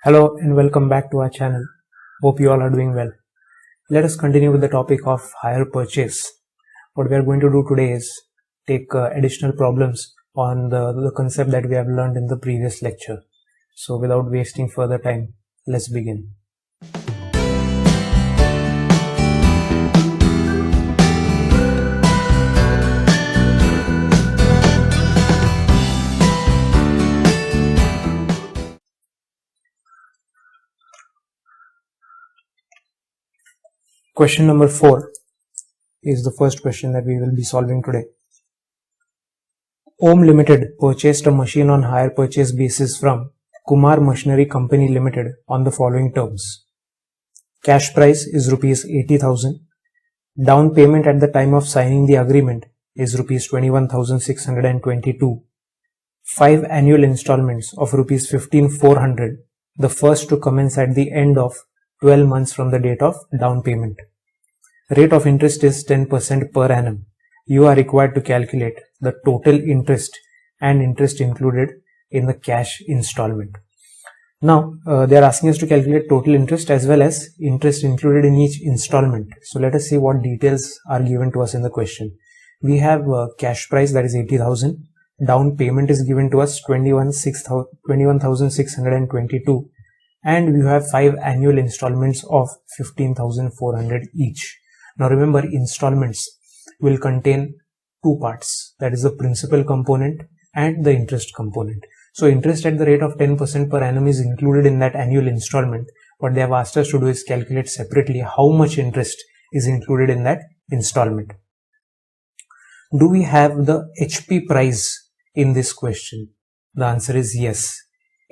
Hello and welcome back to our channel. Hope you all are doing well. Let us continue with the topic of hire purchase. What we are going to do today is take additional problems on the concept that we have learned in the previous lecture. So without wasting further time, let's begin. Question number 4 is the first question that we will be solving today. Om Limited purchased a machine on hire purchase basis from Kumar Machinery Company Limited on the following terms. Cash price is rupees 80,000. Down payment at the time of signing the agreement is rupees 21,622. 5 annual installments of rupees 15,400, the first to commence at the end of 12 months from the date of down payment. Rate of interest is 10% per annum. You are required to calculate the total interest and interest included in the cash installment. Now, they are asking us to calculate total interest as well as interest included in each installment. So let us see what details are given to us in the question. We have cash price, that is 80,000. Down payment is given to us 21,622. And we have 5 annual installments of 15,400 each. Now remember, installments will contain two parts, that is the principal component and the interest component. So interest at the rate of 10% per annum is included in that annual installment. What they have asked us to do is calculate separately how much interest is included in that installment. Do we have the HP price in this question? The answer is yes.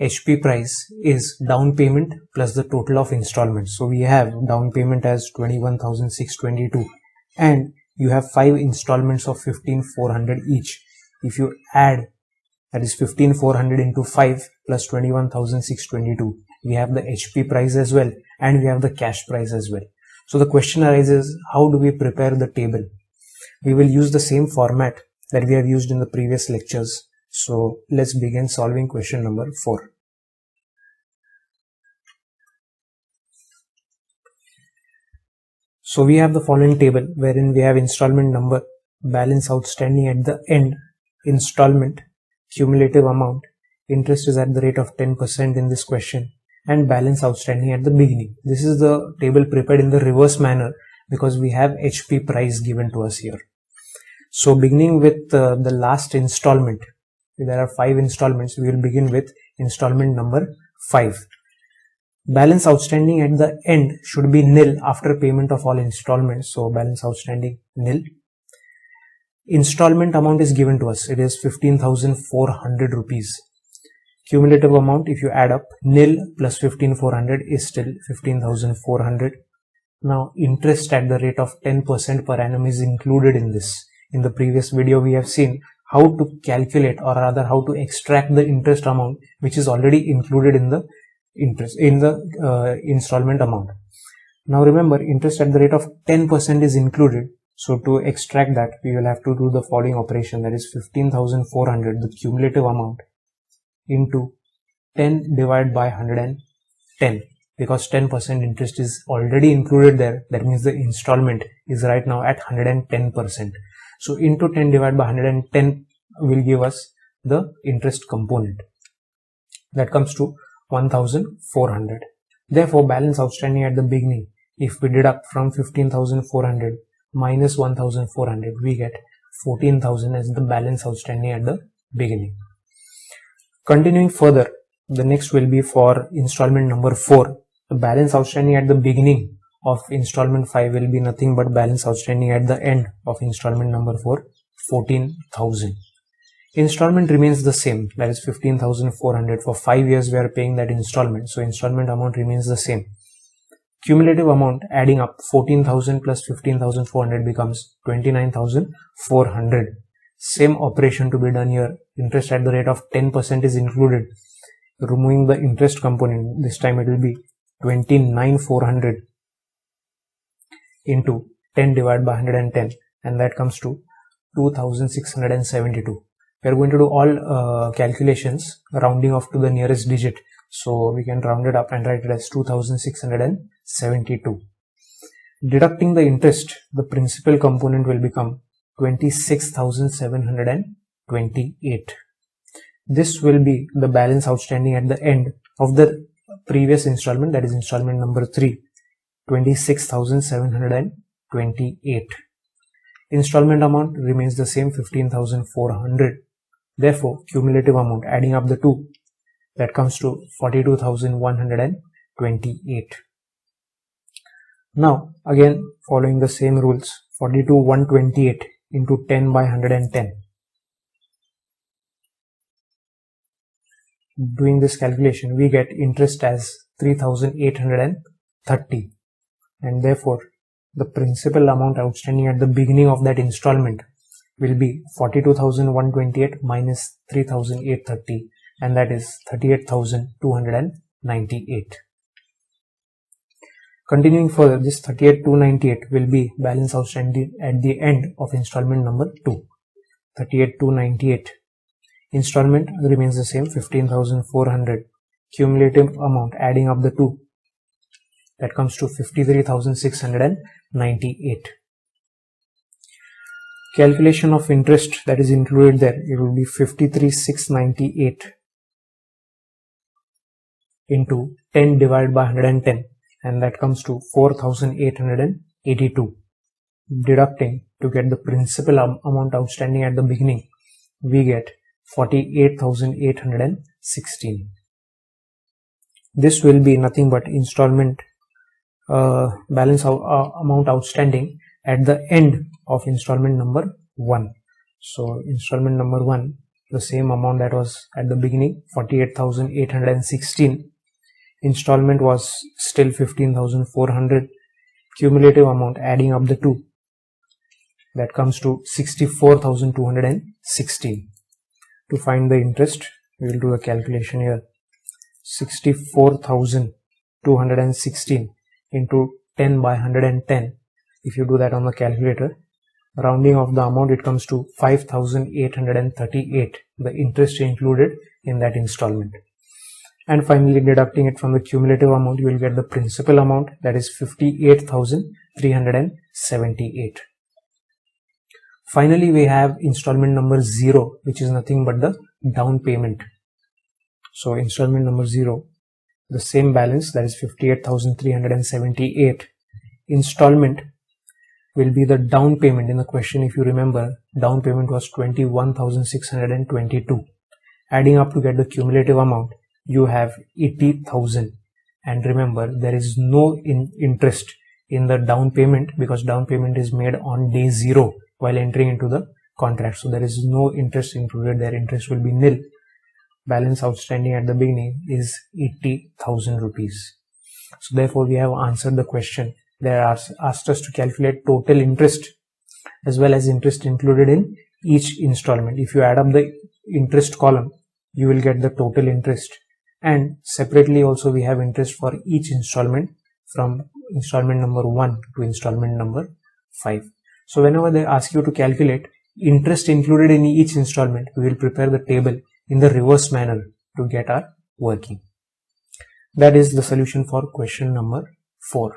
HP price is down payment plus the total of installments. So we have down payment as 21,622 and you have 5 installments of 15,400 each. If you add, that is 15,400 into 5 plus 21,622, we have the HP price as well and we have the cash price as well. So the question arises, how do we prepare the table? We will use the same format that we have used in the previous lectures. So let's begin solving question number 4. So we have the following table wherein we have installment number, balance outstanding at the end, installment, cumulative amount, interest is at the rate of 10% in this question, and balance outstanding at the beginning. This is the table prepared in the reverse manner because we have HP price given to us here. So beginning with the last installment, there are 5 installments. We will begin with installment number 5. Balance outstanding at the end should be nil after payment of all installments. So balance outstanding nil. Installment amount is given to us. It is 15,400 rupees. Cumulative amount, if you add up, nil plus 15,400 is still 15,400. Now interest at the rate of 10% per annum is included in this. In the previous video, we have seen how to calculate, or rather how to extract the interest amount which is already included in the installment amount. Now remember, interest at the rate of 10% is included. So to extract that, we will have to do the following operation, that is 15,400, the cumulative amount, into 10 divided by 110. Because 10% interest is already included there, that means the installment is right now at 110%. So into 10 divided by 110 will give us the interest component. That comes to 1,400. Therefore, balance outstanding at the beginning, if we deduct from 15,400 minus 1,400, we get 14,000 as the balance outstanding at the beginning. Continuing further, the next will be for installment number 4. The balance outstanding at the beginning of installment 5 will be nothing but balance outstanding at the end of installment number 4, 14,000. Installment remains the same, that is 15,400. For 5 years we are paying that installment, so installment amount remains the same. Cumulative amount adding up, 14,000 plus 15,400 becomes 29,400. Same operation to be done here. Interest at the rate of 10% is included. Removing the interest component, this time it will be 29,400 into 10 divided by 110, and that comes to 2,672. We are going to do all calculations rounding off to the nearest digit. So we can round it up and write it as 2672. Deducting the interest, the principal component will become 26,728. This will be the balance outstanding at the end of the previous installment, that is installment number 3, 26,728. Installment amount remains the same, 15,400. Therefore, cumulative amount adding up the two, that comes to 42,128. Now again following the same rules, 42,128 into 10 by 110. Doing this calculation, we get interest as 3,830, and therefore the principal amount outstanding at the beginning of that installment will be 42,128 minus 3,830, and that is 38,298. Continuing further, this 38,298 will be balance outstanding at the end of installment number 2. 38,298. Installment remains the same, 15,400. Cumulative amount adding up the two, that comes to 53,698. Calculation of interest that is included there, it will be 53,698 into 10 divided by 110, and that comes to 4,882. Deducting to get the principal amount outstanding at the beginning, we get 48,816. This will be nothing but installment balance amount outstanding at the end of installment number 1. So installment number 1, the same amount that was at the beginning, 48,816. Installment was still 15,400. Cumulative amount adding up the two, that comes to 64,216. To find the interest, we will do the calculation here. 64,216 into 10 by 110. If you do that on the calculator, rounding off the amount, it comes to 5,838, the interest included in that installment. And finally, deducting it from the cumulative amount, you will get the principal amount, that is 58,378. Finally, we have installment number 0, which is nothing but the down payment. So installment number 0, the same balance, that is 58,378. Installment will be the down payment. In the question, if you remember, down payment was 21,622. Adding up to get the cumulative amount, you have 80,000. And remember, there is no interest in the down payment, because down payment is made on day 0 while entering into the contract. So there is no interest included there. Interest will be nil. Balance outstanding at the beginning is 80,000 rupees. So therefore, we have answered the question. They asked us to calculate total interest as well as interest included in each installment. If you add up the interest column, you will get the total interest. And separately also, we have interest for each installment from installment number 1 to installment number 5. So whenever they ask you to calculate interest included in each installment, we will prepare the table in the reverse manner to get our working. That is the solution for question number 4.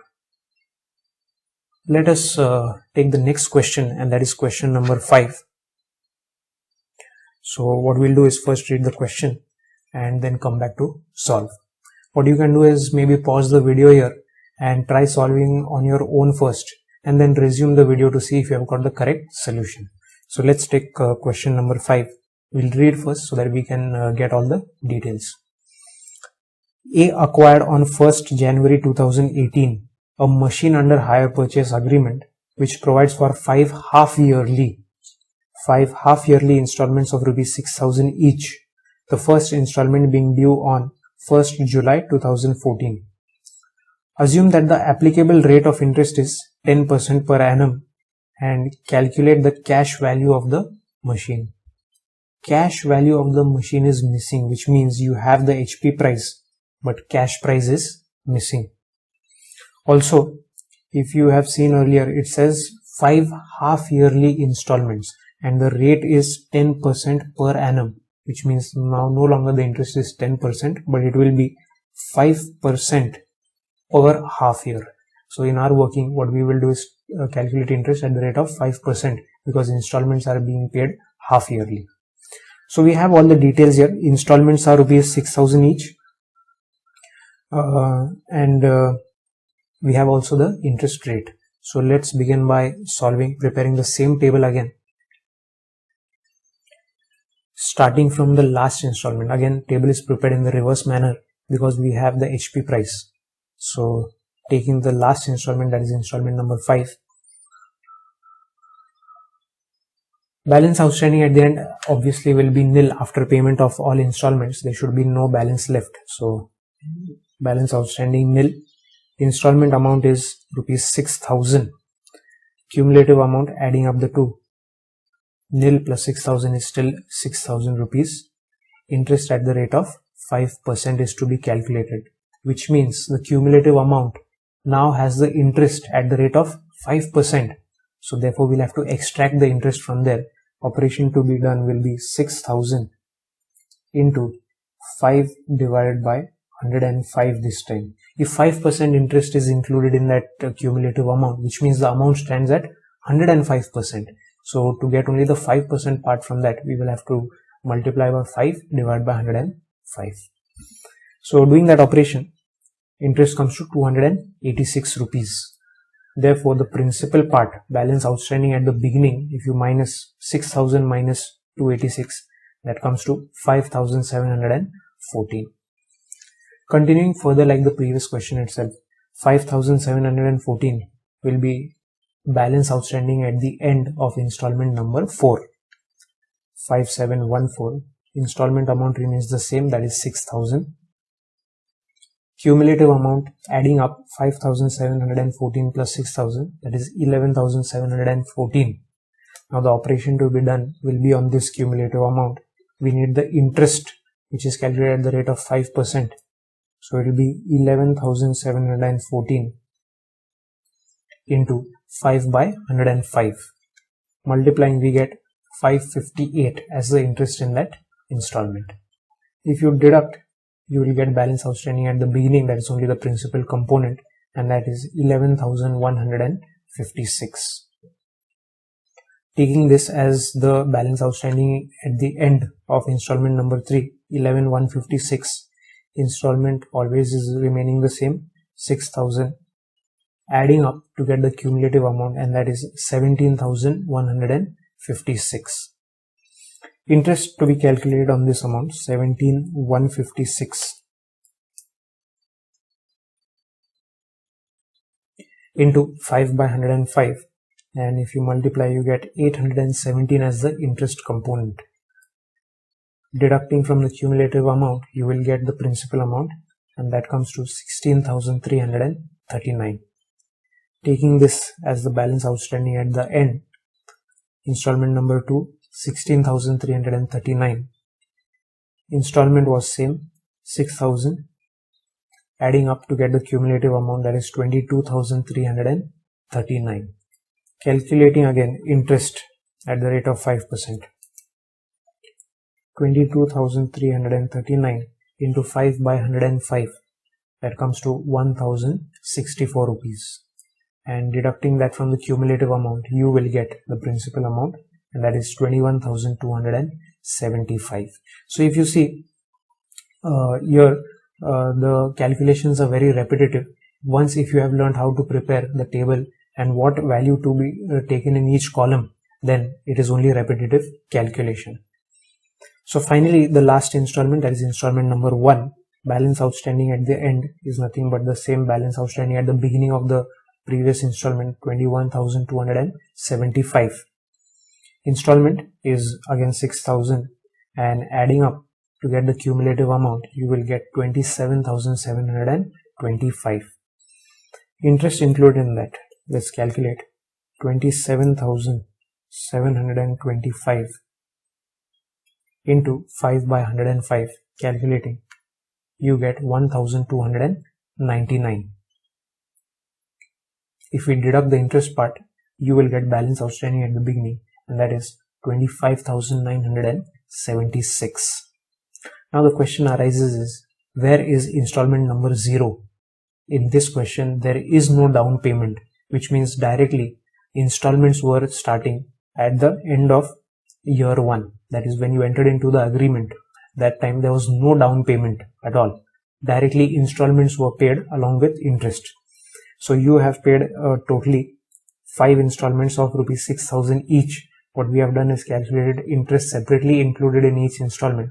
Let us take the next question, and that is question number 5. So what we'll do is first read the question and then come back to solve. What you can do is maybe pause the video here and try solving on your own first, and then resume the video to see if you have got the correct solution. So let's take question number 5. We'll read first so that we can get all the details. A acquired on 1st January 2018 a machine under hire purchase agreement which provides for 5 half-yearly installments of rupees 6,000 each, the first installment being due on 1st July 2014. Assume that the applicable rate of interest is 10% per annum and calculate the cash value of the machine. Cash value of the machine is missing, which means you have the HP price, but cash price is missing. Also, if you have seen earlier, it says 5 half-yearly installments and the rate is 10% per annum, which means now no longer the interest is 10%, but it will be 5% per half year. So in our working, what we will do is calculate interest at the rate of 5% because installments are being paid half yearly. So we have all the details here. Installments are rupees 6,000 each, and we have also the interest rate. So let's begin by preparing the same table again. Starting from the last installment, again table is prepared in the reverse manner because we have the HP price. So taking the last installment, that is installment number 5, balance outstanding at the end obviously will be nil. After payment of all installments, there should be no balance left. So balance outstanding nil. Installment amount is rupees 6,000. Cumulative amount adding up the two, nil plus 6,000 is still 6,000 rupees. Interest at the rate of 5% is to be calculated, which means the cumulative amount now has the interest at the rate of 5%. So therefore we'll have to extract the interest from there. Operation to be done will be 6,000 into 5 divided by 105 this time. If 5% interest is included in that cumulative amount, which means the amount stands at 105%. So to get only the 5% part from that, we will have to multiply by 5 divided by 105. So doing that operation, interest comes to 286 rupees. Therefore, the principal part, balance outstanding at the beginning, if you minus 6,000 minus 286, that comes to 5,714. Continuing further like the previous question itself, 5,714 will be balance outstanding at the end of installment number 4. 5714. Installment amount remains the same, that is 6,000. Cumulative amount adding up 5,714 plus 6,000, that is 11,714. Now the operation to be done will be on this cumulative amount. We need the interest, which is calculated at the rate of 5%. So it will be 11,714 into 5 by 105. Multiplying, we get 558 as the interest in that installment. If you deduct, you will get balance outstanding at the beginning, that is only the principal component, and that is 11,156. Taking this as the balance outstanding at the end of installment number 3, 11,156, installment always is remaining the same, 6,000, adding up to get the cumulative amount, and that is 17,156. Interest to be calculated on this amount, 17,156 into 5 by 105, and if you multiply, you get 817 as the interest component. Deducting from the cumulative amount, you will get the principal amount, and that comes to 16,339. Taking this as the balance outstanding at the end, installment number 2, 16,339. Installment was same, 6,000, adding up to get the cumulative amount, that is 22,339. Calculating again interest at the rate of 5%. 22,339 into 5 by 105, that comes to 1,064 rupees. And deducting that from the cumulative amount, you will get the principal amount, and that is 21,275. So if you see here, the calculations are very repetitive. Once if you have learned how to prepare the table and what value to be taken in each column, then it is only repetitive calculation. So finally, the last installment, that is installment number 1, balance outstanding at the end is nothing but the same balance outstanding at the beginning of the previous installment, 21,275. Installment is again 6,000, and adding up to get the cumulative amount, you will get 27,725. Interest included in that, let's calculate. 27,725 into 5 by 105, calculating, you get 1,299. If we deduct the interest part, you will get balance outstanding at the beginning, and that is 25,976. Now the question arises is, where is installment number 0? In this question, there is no down payment, which means directly installments were starting at the end of year 1. That is when you entered into the agreement. That time there was no down payment at all. Directly installments were paid along with interest. So you have paid totally 5 installments of rupees 6,000 each. What we have done is calculated interest separately included in each installment.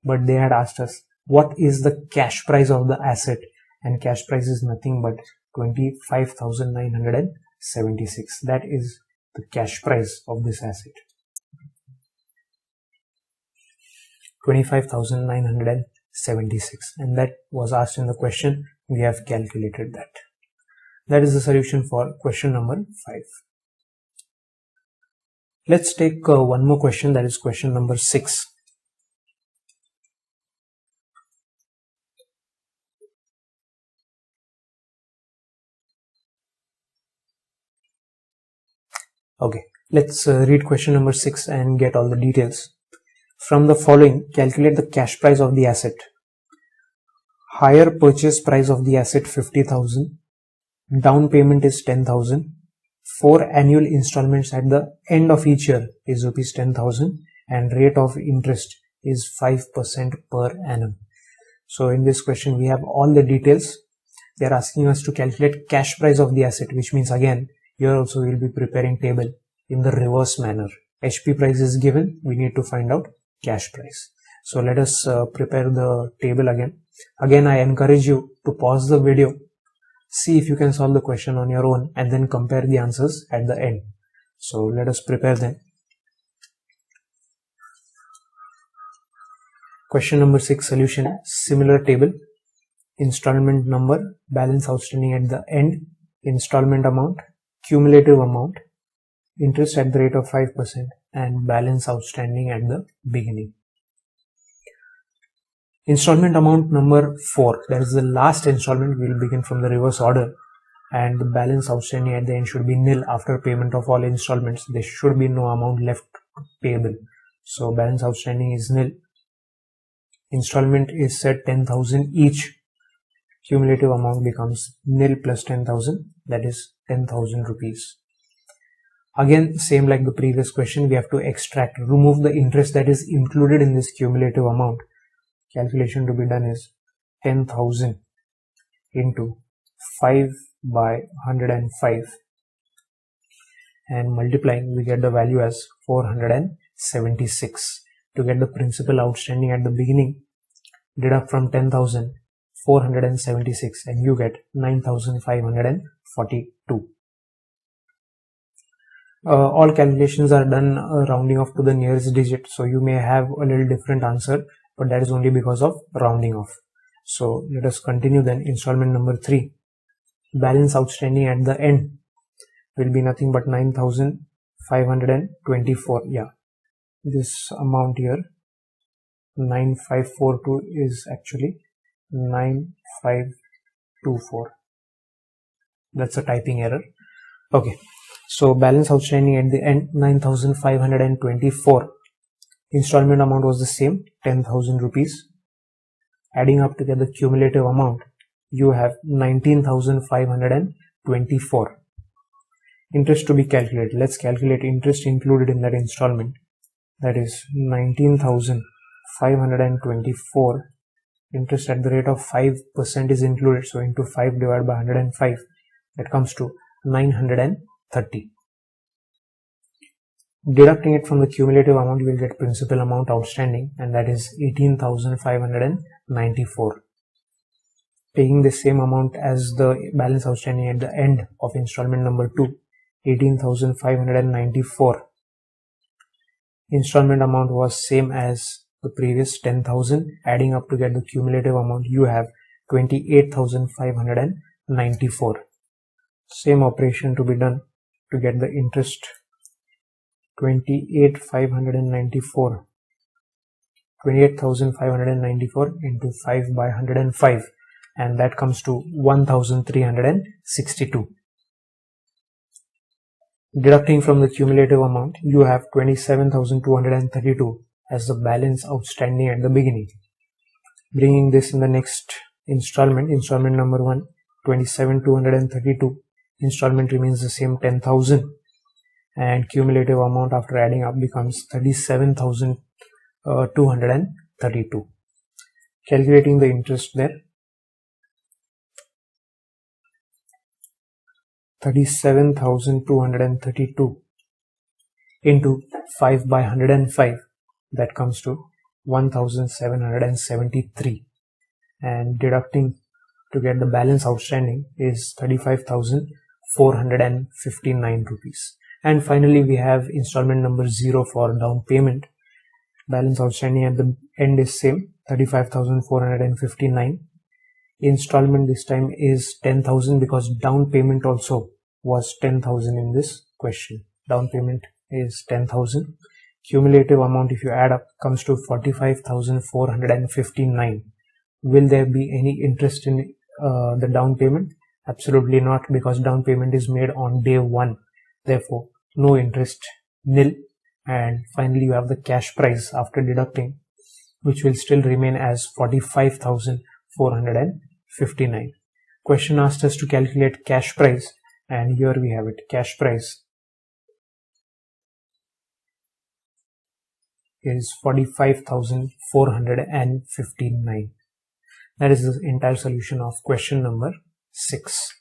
But they had asked us what is the cash price of the asset, and cash price is nothing but 25,976. That is the cash price of this asset. 25,976, and that was asked in the question. We have calculated that. That is the solution for question number 5. Let's take one more question, that is question number 6. Okay, let's read question number 6 and get all the details. From the following, calculate the cash price of the asset. Higher purchase price of the asset 50,000. Down payment is 10,000. 4 annual installments at the end of each year is rupees 10,000, and rate of interest is 5% per annum. So in this question we have all the details. They are asking us to calculate cash price of the asset, which means again here also we will be preparing table in the reverse manner. HP price is given, we need to find out cash price. So let us prepare the table again. Again, I encourage you to pause the video, see if you can solve the question on your own, and then compare the answers at the end. So let us prepare them. Question number 6 solution, similar table. Installment number, balance outstanding at the end, installment amount, cumulative amount, interest at the rate of 5%, and balance outstanding at the beginning. Installment amount number 4, that is the last installment. We will begin from the reverse order, and the balance outstanding at the end should be nil after payment of all installments. There should be no amount left payable. So balance outstanding is nil. Installment is set 10,000 each. Cumulative amount becomes nil plus 10,000, that is 10,000 rupees. Again, same like the previous question, we have to extract, remove the interest that is included in this cumulative amount. Calculation to be done is 10,000 into 5 by 105, and multiplying we get the value as 476. To get the principal outstanding at the beginning, deduct from 10,000 476 and you get 9,542. All calculations are done rounding off to the nearest digit, so you may have a little different answer, but that is only because of rounding off. So let us continue then. Installment number 3, balance outstanding at the end will be nothing but 9,524. Yeah, this amount here 9542 is actually 9524. That's a typing error. Okay, so balance outstanding at the end 9,524. Installment amount was the same, 10,000 rupees. Adding up together cumulative amount, you have 19,524. Interest to be calculated. Let's calculate interest included in that installment. That is 19,524. Interest at the rate of 5% is included, so into 5 divided by 105, that comes to 930. Deducting it from the cumulative amount, you will get principal amount outstanding, and that is 18,594. Taking the same amount as the balance outstanding at the end of installment number 2, 18,594. Installment amount was same as the previous 10,000. Adding up to get the cumulative amount, you have 28,594. Same operation to be done to get the interest. 28,594 into 5 by 105, and that comes to 1,362. Deducting from the cumulative amount, you have 27,232 as the balance outstanding at the beginning. Bringing this in the next installment number 1, 27,232. Installment remains the same, 10,000, and cumulative amount after adding up becomes 37,232. Calculating the interest there, 37,232 into 5 by 105, that comes to 1,773, and deducting to get the balance outstanding is 35,459 rupees. And finally we have installment number 0 for down payment. Balance outstanding at the end is same, 35,459. Installment this time is 10,000 because down payment also was 10,000 in this question. Down payment is 10,000. Cumulative amount, if you add up, comes to 45,459. Will there be any interest in the down payment? Absolutely not, because down payment is made on day 1. Therefore, no interest, nil. And finally, you have the cash price after deducting, which will still remain as 45,459. Question asked us to calculate cash price, and here we have it. Cash price is 45,459. That is the entire solution of question number 6.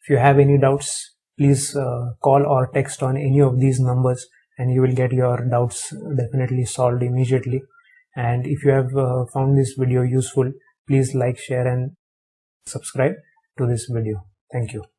If you have any doubts, please call or text on any of these numbers, and you will get your doubts definitely solved immediately. And if you have found this video useful, please like, share and subscribe to this video. Thank you.